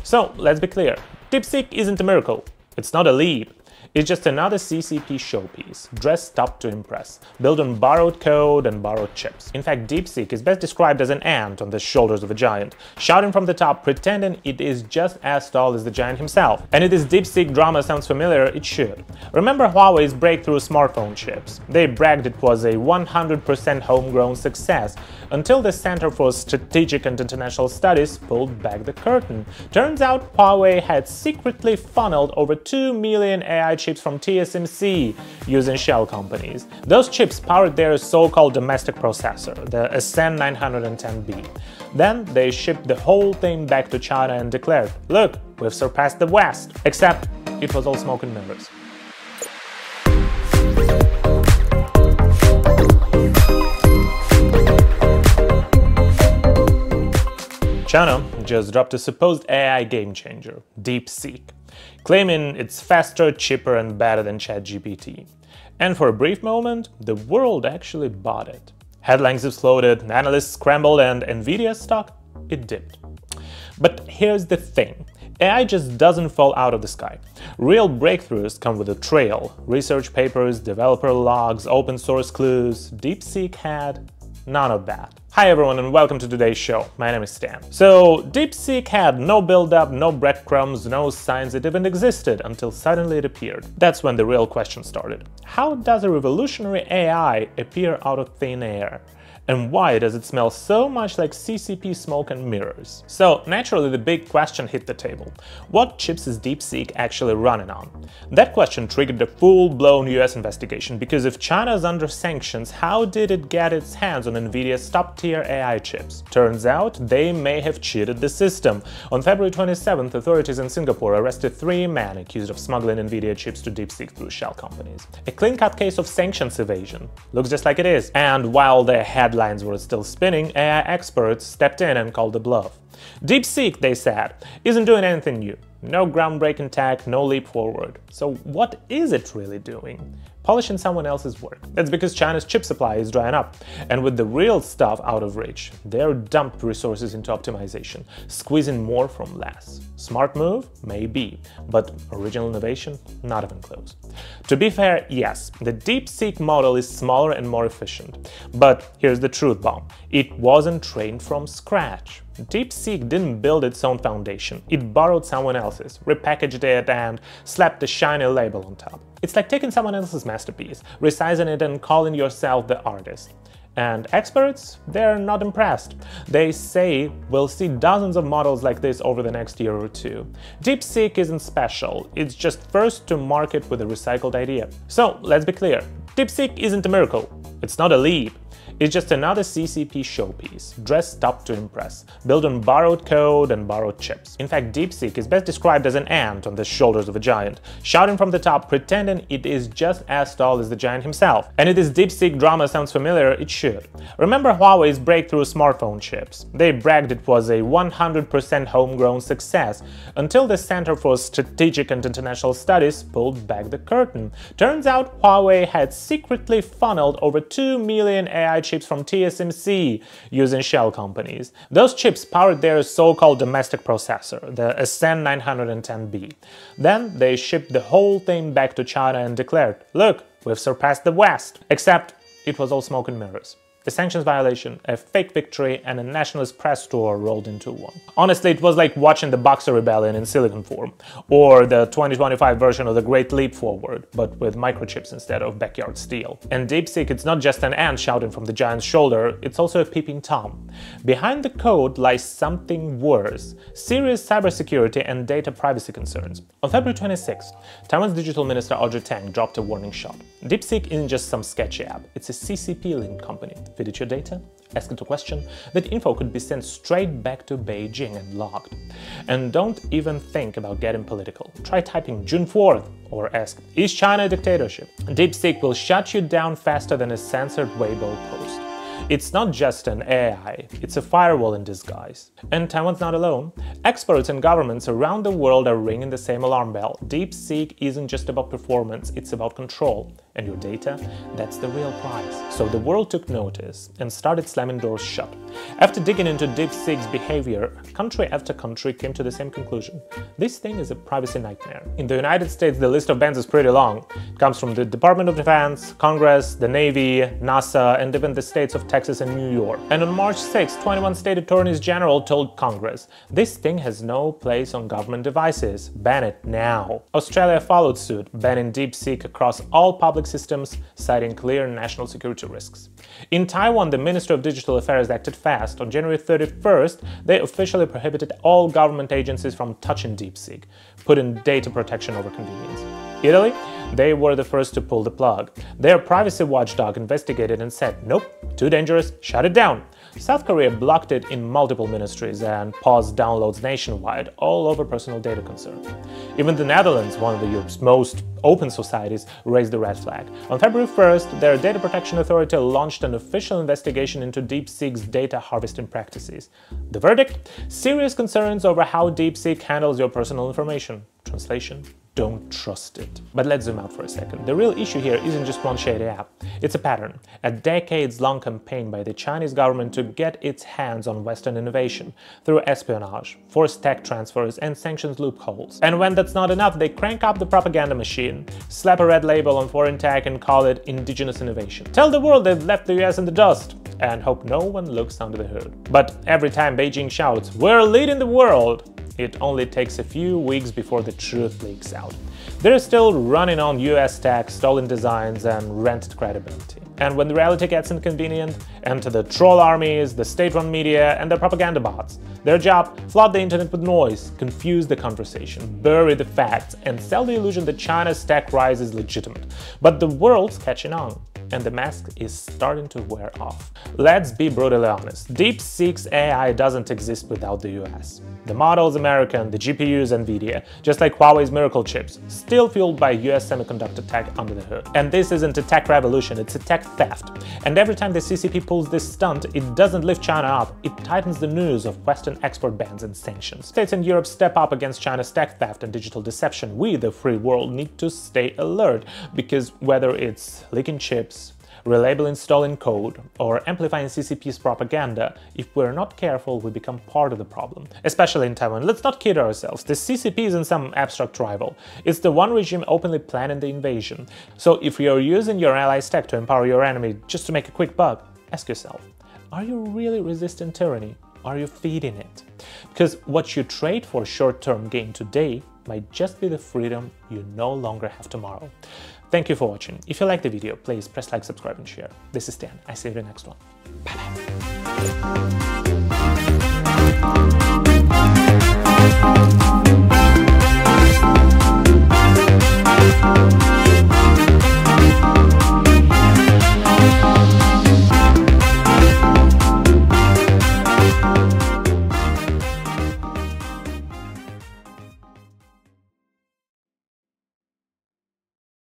So let's be clear, DeepSeek isn't a miracle, it's not a leap. It's just another CCP showpiece, dressed up to impress, built on borrowed code and borrowed chips. In fact, DeepSeek is best described as an ant on the shoulders of a giant, shouting from the top, pretending it is just as tall as the giant himself. And if this DeepSeek drama sounds familiar, it should. Remember Huawei's breakthrough smartphone chips? They bragged it was a 100% homegrown success, until the Center for Strategic and International Studies pulled back the curtain. Turns out Huawei had secretly funneled over 2 million AI chips from TSMC using shell companies. Those chips powered their so-called domestic processor, the Ascend 910B. Then they shipped the whole thing back to China and declared, "Look, we've surpassed the West." Except it was all smoke and mirrors. China just dropped a supposed AI game-changer, DeepSeek, claiming it's faster, cheaper and better than ChatGPT. And for a brief moment, the world actually bought it. Headlines exploded, analysts scrambled, and NVIDIA stock, it dipped. But here's the thing, AI just doesn't fall out of the sky. Real breakthroughs come with a trail, research papers, developer logs, open source clues. DeepSeek had none of that. Hi everyone and welcome to today's show. My name is Stan. So DeepSeek had no build-up, no breadcrumbs, no signs it even existed until suddenly it appeared. That's when the real question started. How does a revolutionary AI appear out of thin air? And why does it smell so much like CCP smoke and mirrors? So naturally the big question hit the table. What chips is DeepSeek actually running on? That question triggered a full-blown US investigation, because if China's under sanctions, how did it get its hands on NVIDIA's top-tier AI chips? Turns out they may have cheated the system. On February 27th, authorities in Singapore arrested 3 men accused of smuggling NVIDIA chips to DeepSeek through shell companies. A clean-cut case of sanctions evasion. Looks just like it is. And while the headlines were still spinning, AI experts stepped in and called the bluff. DeepSeek, they said, isn't doing anything new. No groundbreaking tech, no leap forward. So what is it really doing? Polishing someone else's work. That's because China's chip supply is drying up, and with the real stuff out of reach, they're dumped resources into optimization, squeezing more from less. Smart move? Maybe, but original innovation? Not even close. To be fair, yes, the DeepSeek model is smaller and more efficient. But here's the truth bomb. It wasn't trained from scratch. DeepSeek didn't build its own foundation. It borrowed someone else's, repackaged it, and slapped a shiny label on top. It's like taking someone else's masterpiece, resizing it and calling yourself the artist. And experts? They're not impressed. They say we'll see dozens of models like this over the next year or two. DeepSeek isn't special, it's just first to market with a recycled idea. So let's be clear, DeepSeek isn't a miracle, it's not a leap. It's just another CCP showpiece, dressed up to impress, built on borrowed code and borrowed chips. In fact, DeepSeek is best described as an ant on the shoulders of a giant, shouting from the top, pretending it is just as tall as the giant himself. And if this DeepSeek drama sounds familiar, it should. Remember Huawei's breakthrough smartphone chips? They bragged it was a 100% homegrown success, until the Center for Strategic and International Studies pulled back the curtain. Turns out Huawei had secretly funneled over 2 million AI chips from TSMC using shell companies. Those chips powered their so-called domestic processor, the Ascend 910B. Then they shipped the whole thing back to China and declared, "Look, we've surpassed the West." Except it was all smoke and mirrors. A sanctions violation, a fake victory, and a nationalist press tour rolled into one. Honestly, it was like watching the Boxer Rebellion in silicon form, or the 2025 version of the Great Leap Forward, but with microchips instead of backyard steel. And DeepSeek, it's not just an ant shouting from the giant's shoulder, it's also a peeping Tom. Behind the code lies something worse: serious cybersecurity and data privacy concerns. On February 26th, Taiwan's digital minister Audrey Tang dropped a warning shot. DeepSeek isn't just some sketchy app, it's a CCP-linked company. Feed it your data, ask it a question, that info could be sent straight back to Beijing and logged. And don't even think about getting political. Try typing June 4th or ask, "Is China a dictatorship?" DeepSeek will shut you down faster than a censored Weibo post. It's not just an AI, it's a firewall in disguise. And Taiwan's not alone. Experts and governments around the world are ringing the same alarm bell. DeepSeek isn't just about performance, it's about control. And your data? That's the real price. So the world took notice and started slamming doors shut. After digging into DeepSeek's behavior, country after country came to the same conclusion. This thing is a privacy nightmare. In the United States, the list of bans is pretty long. It comes from the Department of Defense, Congress, the Navy, NASA, and even the states of Texas and New York. And on March 6, 21 state attorneys general told Congress, this thing has no place on government devices. Ban it now. Australia followed suit, banning DeepSeek across all public systems, citing clear national security risks. In Taiwan, the Ministry of Digital Affairs acted fast. On January 31st, they officially prohibited all government agencies from touching DeepSeek, putting data protection over convenience. Italy? They were the first to pull the plug. Their privacy watchdog investigated and said, nope, too dangerous, shut it down. South Korea blocked it in multiple ministries and paused downloads nationwide, all over personal data concerns. Even the Netherlands, one of Europe's most open societies, raised the red flag. On February 1st, their data protection authority launched an official investigation into DeepSeek's data harvesting practices. The verdict? Serious concerns over how DeepSeek handles your personal information. Translation? Don't trust it. But let's zoom out for a second. The real issue here isn't just one shady app. It's a pattern, a decades-long campaign by the Chinese government to get its hands on Western innovation through espionage, forced tech transfers, and sanctions loopholes. And when that's not enough, they crank up the propaganda machine, slap a red label on foreign tech and call it indigenous innovation. Tell the world they've left the US in the dust, and hope no one looks under the hood. But every time Beijing shouts, "We're leading the world," it only takes a few weeks before the truth leaks out. They're still running on US tech, stolen designs, and rented credibility. And when the reality gets inconvenient, enter the troll armies, the state-run media, and the propaganda bots. Their job? Flood the internet with noise, confuse the conversation, bury the facts, and sell the illusion that China's tech rise is legitimate. But the world's catching on, and the mask is starting to wear off. Let's be brutally honest, DeepSeek's AI doesn't exist without the US. The model is American, the GPU is NVIDIA, just like Huawei's miracle chips, still fueled by US semiconductor tech under the hood. And this isn't a tech revolution, it's a tech theft. And every time the CCP pulls this stunt, it doesn't lift China up, it tightens the noose of Western export bans and sanctions. States in Europe step up against China's tech theft and digital deception. We, the free world, need to stay alert, because whether it's leaking chips, relabeling stolen code, or amplifying CCP's propaganda, if we're not careful, we become part of the problem. Especially in Taiwan. Let's not kid ourselves, the CCP isn't some abstract rival. It's the one regime openly planning the invasion. So if you're using your allies' tech to empower your enemy just to make a quick buck, ask yourself, are you really resisting tyranny? Are you feeding it? Because what you trade for short-term gain today might just be the freedom you no longer have tomorrow. Thank you for watching. If you liked the video, please press like, subscribe, and share. This is Dan. I see you in the next one. Bye-bye.